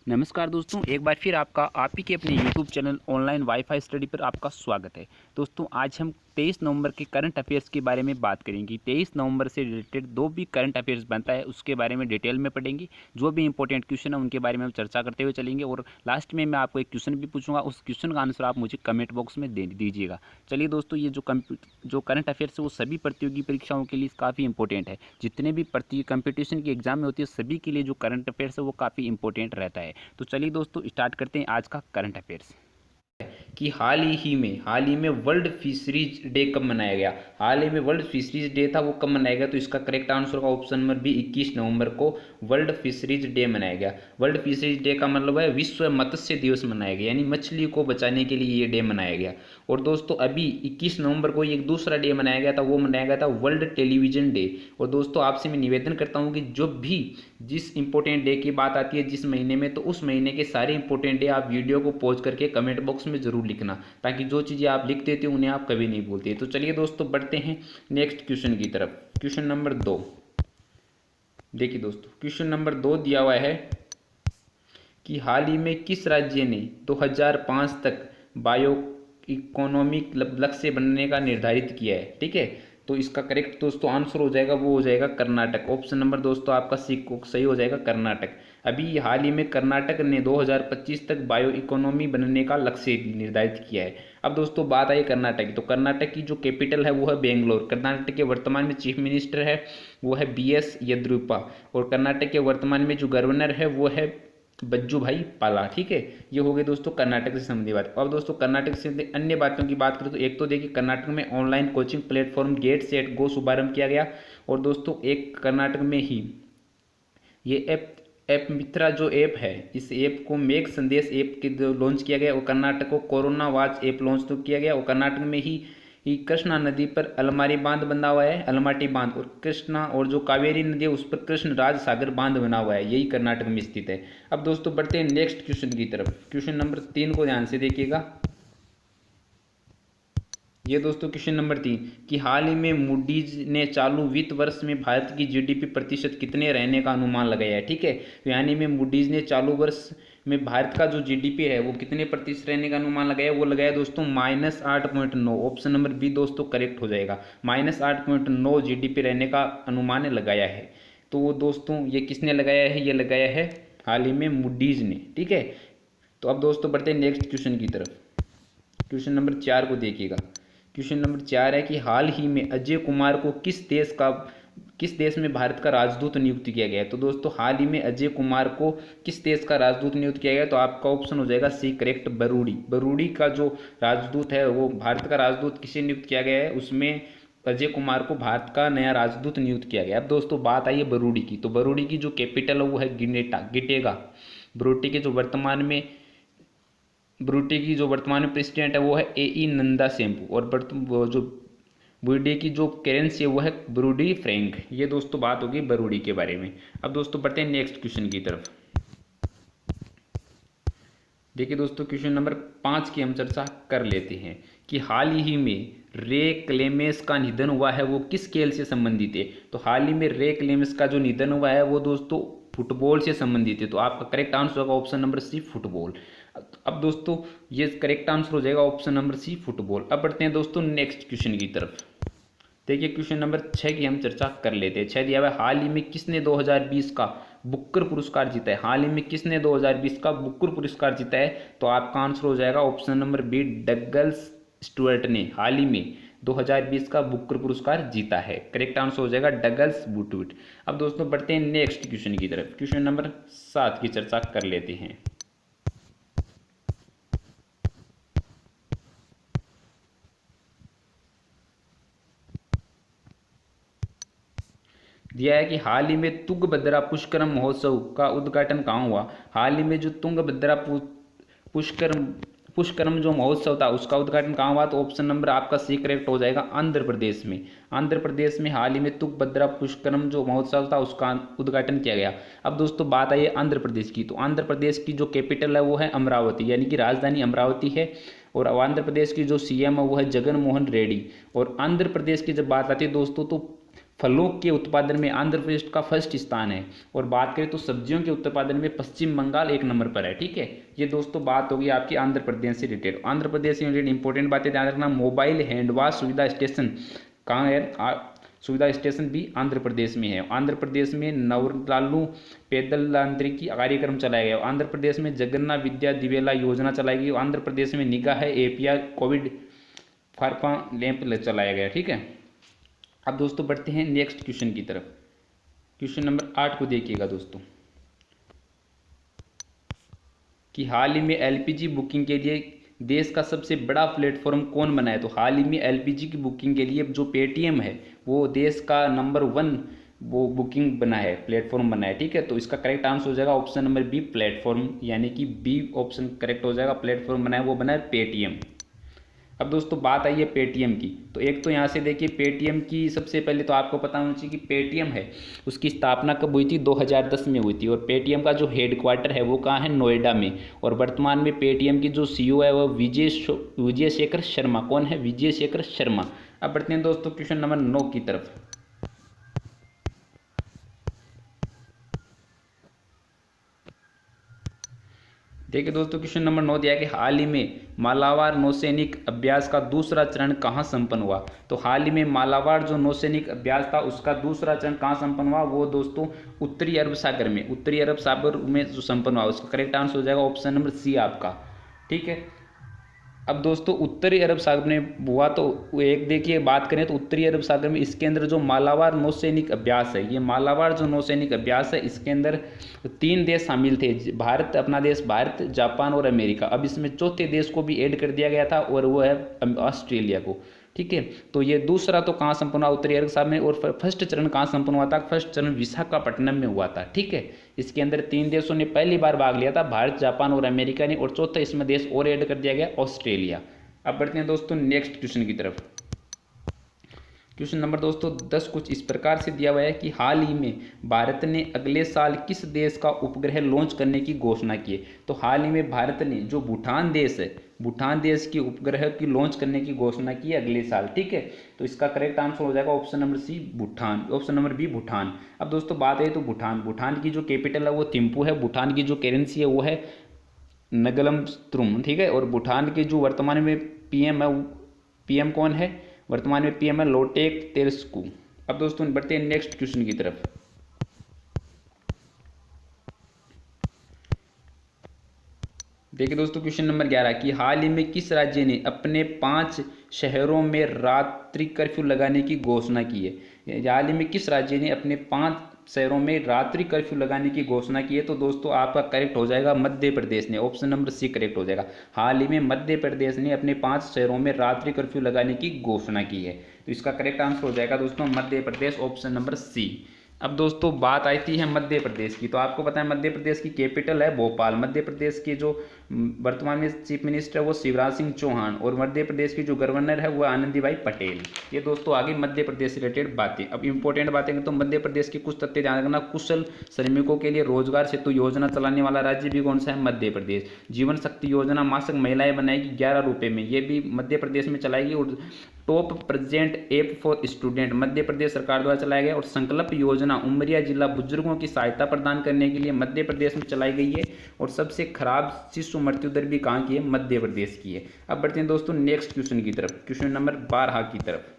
नमस्कार दोस्तों, एक बार फिर आपका आप ही के अपने YouTube channel online wifi study पर आपका स्वागत है। दोस्तों, आज हम 23 नवंबर के करंट अफेयर्स के बारे में बात करेंगे। 23 नवंबर से रिलेटेड जो भी करंट अफेयर्स बनता है उसके बारे में डिटेल में पढ़ेंगे। जो भी इंपॉर्टेंट क्वेश्चन है उनके बारे में हम चर्चा करते हुए चलेंगे और लास्ट में मैं आपको एक क्वेश्चन भी पूछूंगा, उस क्वेश्चन का आंसर आप मुझे कमेंट बॉक्स में दे दीजिएगा। चलिए दोस्तों, ये जो करंट अफेयर्स है वो सभी प्रतियोगी परीक्षाओं के लिए काफ़ी इंपॉर्टेंट है। जितने भी कंपटीशन की एग्जाम में होती है सभी के लिए जो करंट अफेयर्स है वो काफ़ी इंपॉर्टेंट रहता है। तो चलिए दोस्तों, स्टार्ट करते हैं आज का करंट अफेयर्स कि हाल ही में वर्ल्ड फिशरीज डे कब मनाया गया। हाल ही में वर्ल्ड फिशरीज डे था, वो कब मनाया गया? तो इसका करेक्ट आंसर का ऑप्शन नंबर बी 21 नवंबर को वर्ल्ड फिशरीज डे मनाया गया। वर्ल्ड फिशरीज डे का मतलब है विश्व मत्स्य दिवस मनाया गया, यानी मछली को बचाने के लिए ये डे मनाया गया। और दोस्तों, अभी 21 नवंबर को एक दूसरा डे मनाया गया था, वो मनाया गया था वर्ल्ड टेलीविजन डे। और दोस्तों, आपसे मैं निवेदन करता हूँ कि जो भी जिस इंपॉर्टेंट डे की बात आती है जिस महीने में, तो उस महीने के सारे इंपॉर्टेंट डे आप वीडियो को पॉज करके कमेंट बॉक्स में जरूर लिखना, ताकि जो चीज़ें आप लिख देते हो उन्हें आप कभी नहीं भूलते। तो चलिए दोस्तों, बढ़ते हैं नेक्स्ट क्वेश्चन की तरफ। क्वेश्चन नंबर 2 देखिए दोस्तों, क्वेश्चन नंबर 2 दिया हुआ है कि हाल ही में किस राज्य ने 2005 तक बायो इकोनॉमिक लक्ष्य बनने का निर्धारित किया है। ठीक है, तो इसका करेक्ट दोस्तों आंसर हो जाएगा, वो हो जाएगा कर्नाटक। ऑप्शन नंबर दोस्तों आपका सही हो जाएगा, कर्नाटक। अभी हाल ही में कर्नाटक ने 2025 तक बायो इकोनॉमी बनने का लक्ष्य निर्धारित किया है। अब दोस्तों बात आई कर्नाटक की, तो कर्नाटक की जो कैपिटल है वो है बेंगलोर। कर्नाटक के वर्तमान में चीफ मिनिस्टर है वो है BS येदियुरप्पा, और कर्नाटक के वर्तमान में जो गवर्नर है वो है बज्जू भाई पाला। ठीक है, ये हो गए दोस्तों कर्नाटक से संबंधी बात। अब दोस्तों कर्नाटक से अन्य बातों की बात करें तो एक तो देखिए, कर्नाटक में online coaching platform get set go शुभारंभ किया गया। और दोस्तों, एक कर्नाटक में ही ये ऐप मित्रा जो ऐप है, इस ऐप को मेघ संदेश ऐप के लॉन्च किया गया। और कर्नाटक को कोरोना वॉच ऐप लॉन्च तो किया गया। और कर्नाटक में ही कृष्णा नदी पर अलमारी बांध बना हुआ है, अलमाटी बांध, और कृष्णा और जो कावेरी नदी है उस पर कृष्ण राज सागर बांध बना हुआ है, यही कर्नाटक में स्थित है। अब दोस्तों बढ़ते हैं नेक्स्ट क्वेश्चन की तरफ। क्वेश्चन नंबर 3 को ध्यान से देखिएगा। ये दोस्तों क्वेश्चन नंबर 3 कि हाल ही में मूडीज ने चालू वित्त वर्ष में भारत की GDP प्रतिशत कितने रहने का अनुमान लगाया है। ठीक है, तो यानी में मूडीज ने चालू वर्ष में भारत का जो GDP है वो कितने प्रतिशत रहने का अनुमान लगाया, वो लगाया दोस्तों -8.9। ऑप्शन नंबर बी दोस्तों करेक्ट हो जाएगा, -8.9 GDP रहने का अनुमान लगाया है। तो वो दोस्तों ये किसने लगाया है? ये लगाया है हाल ही में मूडीज ने। ठीक है, तो अब दोस्तों बढ़ते हैं नेक्स्ट क्वेश्चन की तरफ। क्वेश्चन नंबर 4 को देखिएगा। क्वेश्चन नंबर 4 है कि हाल ही में अजय कुमार को किस देश में भारत का राजदूत नियुक्त किया गया है। तो दोस्तों हाल ही में अजय कुमार को किस देश का राजदूत नियुक्त किया गया है? तो आपका ऑप्शन हो जाएगा सी करेक्ट, बरूडी। बरूडी का जो राजदूत है वो भारत का राजदूत किसे नियुक्त किया गया है? उसमें अजय कुमार को भारत का नया राजदूत नियुक्त किया गया। अब दोस्तों बात आई है बरूडी की, तो बरूडी की जो कैपिटल है वो है गिटेगा। बरूडी के जो वर्तमान में प्रेसिडेंट है वो है AE नंदा सेम्पू, और जो बुरुंडी की जो करेंसी है वो है बुरुंडी फ्रैंक। ये दोस्तों बात होगी बुरुंडी के बारे में। अब दोस्तों बढ़ते हैं नेक्स्ट क्वेश्चन की तरफ। देखिए दोस्तों, क्वेश्चन नंबर 5 की हम चर्चा कर लेते हैं कि हाल ही में रे क्लेमेंस का निधन हुआ है, वो किस खेल से संबंधित है। तो हाल ही में रे क्लेमेंस का जो निधन हुआ है वो दोस्तों फुटबॉल से संबंधित है। तो आपका करेक्ट आंसर होगा ऑप्शन नंबर सी, फुटबॉल। अब दोस्तों ये करेक्ट आंसर हो जाएगा ऑप्शन नंबर सी, फुटबॉल। अब बढ़ते हैं दोस्तों नेक्स्ट क्वेश्चन की तरफ। देखिए क्वेश्चन नंबर 6 की हम चर्चा कर लेते हैं। 6 दिया हुआ है, हाल ही में किसने 2020 का बुकर पुरस्कार जीता है। हाल ही में किसने 2020 का बुकर पुरस्कार जीता है? तो आपका आंसर हो जाएगा option number B, Douglas Stuart ने हाल ही में 2020 का बुकर पुरस्कार जीता है। करेक्ट आंसर हो जाएगा डगलस स्टुअर्ट। अब दोस्तों बढ़ते हैं नेक्स्ट क्वेश्चन की तरफ। क्वेश्चन नंबर 7 की चर्चा कर लेते हैं। दिया है कि हाल ही में तुंगभद्रा पुष्करम महोत्सव का उद्घाटन कहाँ हुआ। हाल ही में जो तुंगभद्रा पुष्कर पुष्करम जो महोत्सव था उसका उद्घाटन कहाँ हुआ, तो ऑप्शन नंबर आपका सी करेक्ट हो जाएगा, आंध्र प्रदेश में। आंध्र प्रदेश में हाल ही में तुंगभद्रा पुष्करम जो महोत्सव था उसका उद्घाटन किया गया। अब दोस्तों बात आई है आंध्र प्रदेश की, तो आंध्र प्रदेश की जो कैपिटल है वो है अमरावती, यानी कि राजधानी अमरावती है। और आंध्र प्रदेश की जो सीएम है वो है जगन मोहन रेड्डी। और आंध्र प्रदेश की जब बात आती है दोस्तों, तो फलों के उत्पादन में आंध्र प्रदेश का फर्स्ट स्थान है। और बात करें तो सब्जियों के उत्पादन में पश्चिम बंगाल 1 नंबर पर है। ठीक है, ये दोस्तों बात होगी आपकी आंध्र प्रदेश से रिलेटेड। आंध्र प्रदेश से रिलेटेड इंपॉर्टेंट बातें ध्यान रखना, मोबाइल हैंड वॉश सुविधा स्टेशन कहाँ है, सुविधा स्टेशन भी आंध्र प्रदेश में है। आंध्र प्रदेश में नवलालू पैदल यांत्रिकी कार्यक्रम चलाया गया। आंध्र प्रदेश में जगन्ना विद्या दिवेला योजना चलाई गई। आंध्र प्रदेश में निगाह एपीआई कोविड फार्मा लैंप चलाया गया। ठीक है, अब दोस्तों बढ़ते हैं नेक्स्ट क्वेश्चन की तरफ। क्वेश्चन नंबर 8 को देखिएगा दोस्तों, कि हाल ही में एलपीजी बुकिंग के लिए देश का सबसे बड़ा प्लेटफॉर्म कौन बना है। तो हाल ही में एलपीजी की बुकिंग के लिए जो पेटीएम है वो देश का नंबर 1 वो बुकिंग बना है, प्लेटफॉर्म बना है। ठीक है, तो इसका करेक्ट आंसर हो जाएगा ऑप्शन नंबर बी, प्लेटफॉर्म, यानी कि बी ऑप्शन करेक्ट हो जाएगा। प्लेटफॉर्म बना है वो बना है पेटीएम। अब दोस्तों बात आई है पेटीएम की, तो एक तो यहाँ से देखिए पेटीएम की सबसे पहले तो आपको पता होना चाहिए कि पेटीएम है उसकी स्थापना कब हुई थी, 2010 में हुई थी। और पेटीएम का जो हेडक्वार्टर है वो कहाँ है, नोएडा में। और वर्तमान में पेटीएम की जो सीईओ है वो विजय शेखर शर्मा। कौन है, विजय शेखर शर्मा। अब बढ़ते हैं दोस्तों क्वेश्चन नंबर 9 की तरफ। देखिए दोस्तों क्वेश्चन नंबर 9 दिया है कि हाल ही में मालाबार नौसैनिक अभ्यास का दूसरा चरण कहाँ संपन्न हुआ। तो हाल ही में मालाबार जो नौसैनिक अभ्यास था उसका दूसरा चरण कहाँ संपन्न हुआ, वो दोस्तों उत्तरी अरब सागर में, उत्तरी अरब सागर में जो संपन्न हुआ उसका करेक्ट आंसर हो जाएगा ऑप्शन नंबर सी आपका। ठीक है, अब दोस्तों उत्तरी अरब सागर में हुआ, तो एक देखिए बात करें तो उत्तरी अरब सागर में इसके अंदर जो मालाबार नौसैनिक अभ्यास है, ये मालाबार जो नौसैनिक अभ्यास है इसके अंदर 3 देश शामिल थे, भारत, अपना देश भारत, जापान और अमेरिका। अब इसमें चौथे देश को भी ऐड कर दिया गया था और वो है ऑस्ट्रेलिया को। ठीक है, तो ये दूसरा तो कहाँ संपन्न हुआ, उत्तरी अरब सागर में। और फर्स्ट चरण कहाँ संपन्न हुआ था, फर्स्ट चरण विशाखापट्टनम में हुआ था। ठीक है, इसके अंदर 3 देशों ने पहली बार भाग लिया था, भारत, जापान और अमेरिका ने। और चौथा इसमें देश और ऐड कर दिया गया, ऑस्ट्रेलिया। अब बढ़ते हैं दोस्तों नेक्स्ट क्वेश्चन की तरफ। क्वेश्चन नंबर दोस्तों 10 कुछ इस प्रकार से दिया हुआ है कि हाल ही में भारत ने अगले साल किस देश का उपग्रह लॉन्च करने की घोषणा की है। तो हाल ही में भारत ने जो भूटान देश है, भूटान देश की उपग्रह की लॉन्च करने की घोषणा की है अगले साल। ठीक है, तो इसका करेक्ट आंसर हो जाएगा option number C, Bhutan, option number B, Bhutan. अब दोस्तों बात है तो भूटान की जो कैपिटल है वो थिम्पू है। भूटान की जो करेंसी है वो है नगलमस्त्रुम। ठीक है, और भूटान के जो वर्तमान में पीएम है, पीएम कौन है, वर्तमान में पीएम है लोटेक तेस्कू। अब दोस्तों बढ़ते हैं नेक्स्ट क्वेश्चन की तरफ। देखिए दोस्तों क्वेश्चन नंबर 11 कि हाल ही में किस राज्य ने अपने 5 शहरों में रात्रि कर्फ्यू लगाने की घोषणा की है। हाल ही में किस राज्य ने अपने 5 शहरों में रात्रि कर्फ्यू लगाने की घोषणा की है। तो दोस्तों आपका करेक्ट हो जाएगा मध्य प्रदेश ने, ऑप्शन नंबर सी करेक्ट हो जाएगा। हाल ही में मध्य प्रदेश ने अपने 5 शहरों में रात्रि कर्फ्यू लगाने की घोषणा की है, तो इसका करेक्ट आंसर हो जाएगा दोस्तों मध्य प्रदेश, ऑप्शन नंबर सी। अब दोस्तों बात आई थी है मध्य प्रदेश की, तो आपको पता है मध्य प्रदेश की कैपिटल है भोपाल। मध्य प्रदेश के जो वर्तमान में चीफ मिनिस्टर है वो शिवराज सिंह चौहान, और मध्य प्रदेश की जो गवर्नर है वो आनंदीबाई पटेल। ये दोस्तों आगे मध्य प्रदेश से रिलेटेड बातें। अब इंपॉर्टेंट बातें तो मध्य प्रदेश के कुछ तथ्य ध्यान रखना। कुशल श्रमिकों के लिए रोजगार सेतु योजना चलाने वाला राज्य भी कौन सा है, मध्य प्रदेश। जीवन शक्ति योजना मासिक महिलाएं बनाएगी 11 रुपये में, ये भी मध्य प्रदेश में चलाएगी। और top present app for student Madhya Pradesh सरकार द्वारा चलाया गया। और संकल्प योजना उमरिया जिला बुजुर्गों की सहायता प्रदान करने के लिए मध्य प्रदेश में चलाई गई है। और सबसे खराब शिशु मृत्यु दर भी कहाँ की है, मध्य प्रदेश की है। अब बढ़ते हैं दोस्तों नेक्स्ट क्वेश्चन की तरफ, क्वेश्चन नंबर 12 की तरफ।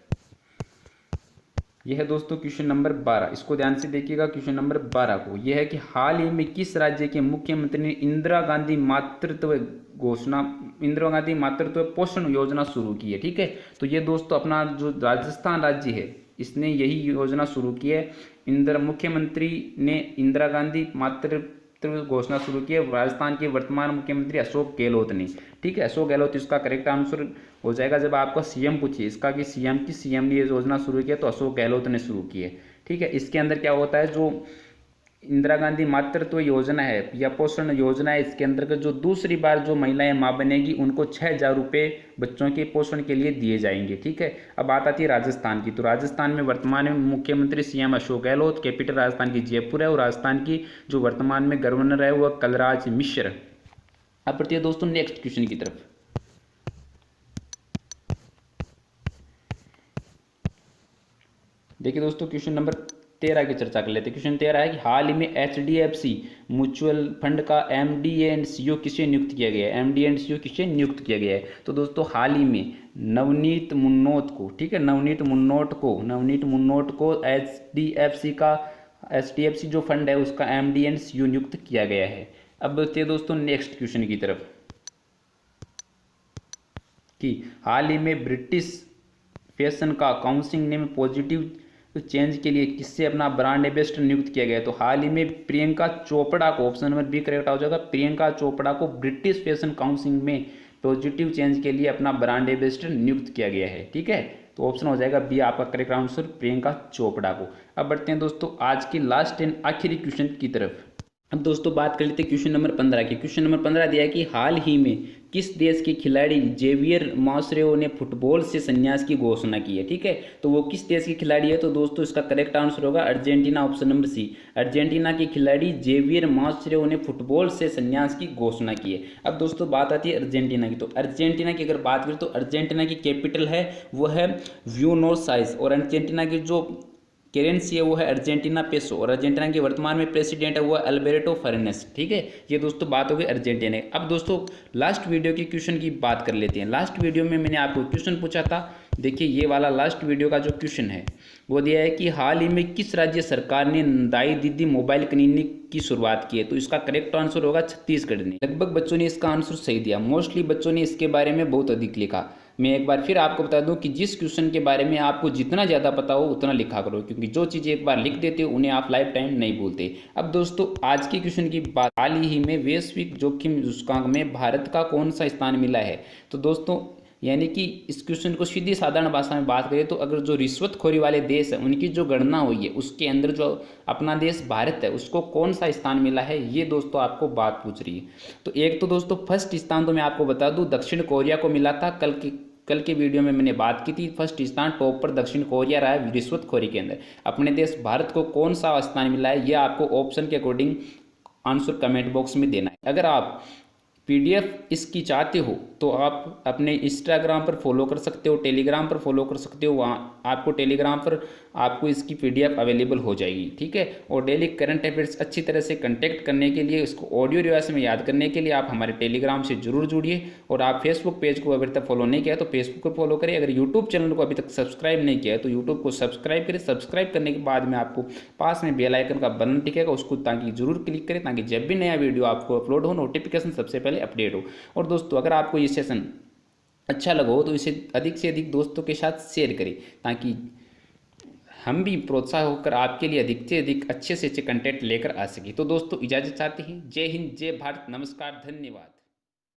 यह है दोस्तों क्वेश्चन नंबर 12, इसको ध्यान से देखिएगा। क्वेश्चन नंबर 12 को यह है कि हाल ही में किस राज्य के मुख्यमंत्री ने इंदिरा गांधी मातृत्व पोषण योजना शुरू की है। ठीक है, तो ये दोस्तों अपना जो राजस्थान राज्य है इसने यही योजना शुरू की है। मुख्यमंत्री ने इंदिरा गांधी मातृत्व घोषणा शुरू की है राजस्थान के वर्तमान मुख्यमंत्री अशोक गहलोत ने। ठीक है, अशोक गहलोत इसका करेक्ट आंसर हो जाएगा। जब आपका सीएम पूछिए इसका कि सीएम ने ये योजना शुरू की है तो अशोक गहलोत ने शुरू की है। ठीक है, इसके अंदर क्या होता है, जो इंदिरा गांधी मातृत्व योजना है या पोषण योजना है, इसके अंतर्गत जो दूसरी बार जो महिलाएं मां बनेगी उनको 6,000 रुपये बच्चों के पोषण के लिए दिए जाएंगे। ठीक है। अब बात आती है राजस्थान की। तो राजस्थान में वर्तमान में मुख्यमंत्री सीएम अशोक गहलोत, कैपिटल राजस्थान की जयपुर है, और राजस्थान की जो वर्तमान में गवर्नर है वह कलराज मिश्र। अब बढ़ते हैं दोस्तों नेक्स्ट क्वेश्चन की तरफ। देखिए दोस्तों क्वेश्चन नंबर 13 की चर्चा कर लेते हैं। क्वेश्चन 13 है कि हाल ही में HDFC म्यूचुअल फंड का MD एंड CEO किसे नियुक्त किया गया है? MD एंड CEO किसे नियुक्त किया गया है? तो दोस्तों हाल ही में नवनीत मुन्नोत को, ठीक है, नवनीत मुन्नोट को HDFC जो फंड है उसका MD एंड CEO नियुक्त किया गया है। अब बढ़ते हैं दोस्तों नेक्स्ट क्वेश्चन की तरफ कि हाल ही में ब्रिटिश फैशन का काउंसिल ने पॉजिटिव चेंज के लिए किससे अपना ब्रांड एम्बेसडर नियुक्त किया गया है? तो हाल ही में प्रियंका चोपड़ा को, ऑप्शन नंबर बी करेक्ट हो जाएगा, प्रियंका चोपड़ा को ब्रिटिश फैशन काउंसिल में पॉजिटिव चेंज के लिए अपना ब्रांड एम्बेसडर नियुक्त किया गया है। ठीक है, तो ऑप्शन हो जाएगा बी आपका करेक्ट आंसर, प्रियंका चोपड़ा को। अब बढ़ते हैं दोस्तों आज की लास्ट एंड आखिरी क्वेश्चन की तरफ। अब दोस्तों बात कर लेते हैं क्वेश्चन नंबर 15 की। क्वेश्चन नंबर 15 दिया है कि हाल ही में किस देश के खिलाड़ी जेवियर मास्रेओ ने फुटबॉल से संन्यास की घोषणा की है? ठीक है, तो वो किस देश के खिलाड़ी है? तो दोस्तों इसका करेक्ट आंसर होगा Argentina, option number C. Argentina के खिलाड़ी जेवियर मास्रेओ ने फुटबॉल से संन्यास की घोषणा की है। अब दोस्तों बात आती है अर्जेंटीना की। तो अर्जेंटीना की अगर बात करें तो अर्जेंटीना की कैपिटल है वो है ब्यूनोस आयर्स, और अर्जेंटीना की जो करेंसी है वो है अर्जेंटीना पेसो, और अर्जेंटीना के वर्तमान में प्रेसिडेंट है वो है अल्बेर्टो फर्नांडिस। ठीक है, ये दोस्तों बात हो गई अर्जेंटीना। अब दोस्तों लास्ट वीडियो की क्वेश्चन की बात कर लेते हैं। लास्ट वीडियो में मैंने आपको क्वेश्चन पूछा था, देखिए ये वाला लास्ट वीडियो का जो क्वेश्चन है वो दिया है कि हाल ही में किस राज्य सरकार ने दाई दीदी मोबाइल क्लिनिक की शुरुआत की है? तो इसका करेक्ट आंसर होगा छत्तीसगढ़ ने। लगभग बच्चों ने इसका आंसर सही दिया, मोस्टली बच्चों ने इसके बारे में बहुत अधिक लिखा। मैं एक बार फिर आपको बता दूं कि जिस क्वेश्चन के बारे में आपको जितना ज़्यादा पता हो उतना लिखा करो, क्योंकि जो चीज़ें एक बार लिख देते हो उन्हें आप लाइफ टाइम नहीं भूलते। अब दोस्तों आज की क्वेश्चन की बात, हाल ही में वैश्विक जोखिम सूचकांक में भारत का कौन सा स्थान मिला है? तो दोस्तों यानी कि इस क्वेश्चन को सीधी साधारण भाषा में बात करें तो अगर जो रिश्वतखोरी वाले देश है उनकी जो गणना हुई है उसके अंदर जो अपना देश भारत है उसको कौन सा स्थान मिला है, ये दोस्तों आपको बात पूछ रही है। तो एक तो दोस्तों फर्स्ट स्थान तो मैं आपको बता दूं दक्षिण कोरिया को मिला था। कल के वीडियो में मैंने बात की थी, फर्स्ट स्थान टॉप पर दक्षिण कोरिया रहा है रिश्वतखोरी के अंदर। अपने देश भारत को कौन सा स्थान मिला है ये आपको ऑप्शन के अकॉर्डिंग आंसर कमेंट बॉक्स में देना है। अगर आप PDF इसकी चाहते हो तो आप अपने इंस्टाग्राम पर फॉलो कर सकते हो, टेलीग्राम पर फॉलो कर सकते हो, वहाँ आपको टेलीग्राम पर आपको इसकी PDF अवेलेबल हो जाएगी। ठीक है, और डेली करंट अफेयर्स अच्छी तरह से कंटेक्ट करने के लिए, इसको ऑडियो रिवाइज में याद करने के लिए आप हमारे टेलीग्राम से जरूर जुड़िए। और आप फेसबुक पेज को अभी तक फॉलो नहीं किया तो फेसबुक को फॉलो करें। अगर यूट्यूब चैनल को अभी तक सब्सक्राइब नहीं किया है तो यूट्यूब को सब्सक्राइब करें। सब्सक्राइब करने के बाद में आपको पास में बेल आइकन का बटन दिखेगा, उसको ताकि जरूर क्लिक करें ताकि जब भी नया वीडियो आपको अपलोड हो नोटिफिकेशन सबसे पहले अपडेट हो। और दोस्तों अगर आपको ये सेशन अच्छा लगा हो तो इसे अधिक से अधिक दोस्तों के साथ शेयर करें ताकि हम भी प्रोत्साहित होकर आपके लिए अधिक से अधिक अच्छे से अच्छे कंटेंट लेकर आ सकें। तो दोस्तों इजाज़त चाहते हैं। जय हिंद, जय भारत, नमस्कार, धन्यवाद।